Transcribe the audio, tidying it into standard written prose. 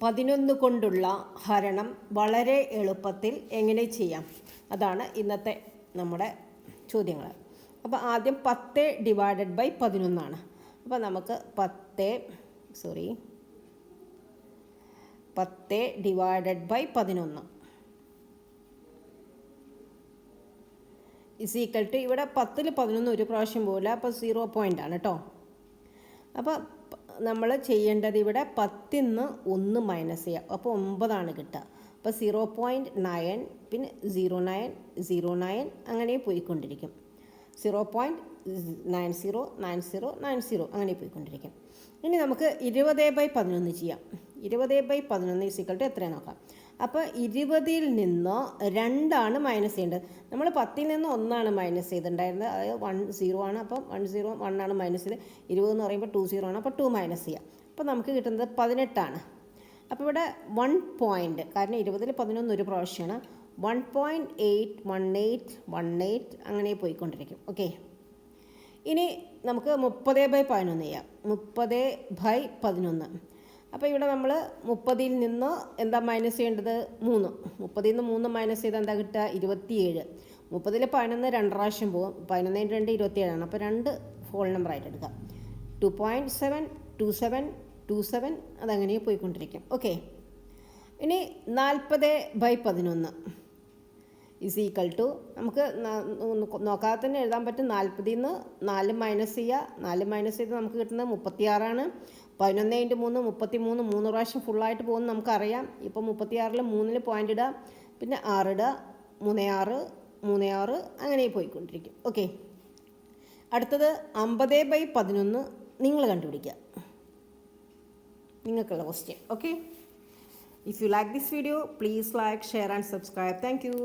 11 കൊണ്ടുള്ള ഹരണം വളരെ എളുപ്പത്തിൽ എങ്ങനെ ചെയ്യാം, അതാണ് ഇന്നത്തെ നമ്മുടെ ചോദ്യങ്ങൾ. അപ്പോൾ ആദ്യം 10 ഡിവൈഡഡ് ബൈ 11 അപ്പോൾ നമുക്ക് 10 divided by 11 is equal to, ഇവിടെ 10ൽ 11 ഒരു പ്രാവശ്യം പോകില്ല, അപ്പോൾ 0 പോയിൻ്റ് ആണ് കേട്ടോ. അപ്പോൾ നമ്മൾ ചെയ്യേണ്ടത് ഇവിടെ 10ൽ നിന്ന് 1 മൈനസ് ചെയ്യുക, അപ്പോൾ 9 കിട്ടുക. അപ്പോൾ 0.9 പിന്നെ 0.9 അങ്ങനെ പോയിക്കൊണ്ടിരിക്കും. 0.909090 അങ്ങനെ പോയിക്കൊണ്ടിരിക്കും. ഇനി നമുക്ക് 20/11 ചെയ്യാം. 20/11 ഈക്വൽ ടു എത്രയാണ് നോക്കാം. അപ്പോൾ 20ൽ നിന്ന് 2 മൈനസ് ചെയ്യേണ്ടത്. നമ്മൾ 10ൽ നിന്ന് 1 മൈനസ് ചെയ്തിട്ടുണ്ടായിരുന്നത്, അതായത് 10 ആണ്. അപ്പം 1 മൈനസ് ചെയ്ത് 20 എന്ന് പറയുമ്പോൾ 20 ആണ്. അപ്പോൾ 2 മൈനസ് ചെയ്യാം. അപ്പോൾ നമുക്ക് കിട്ടുന്നത് 18. അപ്പോൾ ഇവിടെ 1 പോയിൻ്റ്, കാരണം 20ൽ 11 ഒരു പ്രാവശ്യമാണ്. 1.81818 അങ്ങനെ പോയിക്കൊണ്ടിരിക്കും. ഓക്കെ, ഇനി നമുക്ക് 30/11 ചെയ്യാം. 30/11 അപ്പോൾ ഇവിടെ നമ്മൾ 30ൽ നിന്ന് എന്താ മൈനസ് ചെയ്യേണ്ടത്? 3. 30ൽ നിന്ന് 3 മൈനസ് ചെയ്താൽ എന്താ കിട്ടുക? 27. 30ൽ 11 2 പ്രാവശ്യം പോകും. 11 × 2 27 അപ്പോൾ 2 ഹോൾ നമ്പർ ആയിട്ട് എടുക്കാം. 2.72727 അതങ്ങനെ പോയിക്കൊണ്ടിരിക്കും. ഓക്കെ, ഇനി 40/11 ഇസ് ഈക്വൽ ടു, നമുക്ക് നോക്കാതെ തന്നെ എഴുതാൻ പറ്റും. 40ൽ നിന്ന് 4 മൈനസ് ചെയ്യുക. 4 മൈനസ് ചെയ്ത് നമുക്ക് കിട്ടുന്നത് 36. 11 × 3 33, 3 പ്രാവശ്യം ഫുള്ളായിട്ട് പോകുന്നു നമുക്കറിയാം. ഇപ്പോൾ 36ൽ 3ൽ പോയിൻ്റ് ഇടുക, പിന്നെ 6 ഇടുക, 36 അങ്ങനെ പോയിക്കൊണ്ടിരിക്കും. ഓക്കെ, അടുത്തത് 50/11 നിങ്ങൾ കണ്ടുപിടിക്കുക, നിങ്ങൾക്കുള്ള question. Okay, if you like this video please like, share and subscribe. Thank you.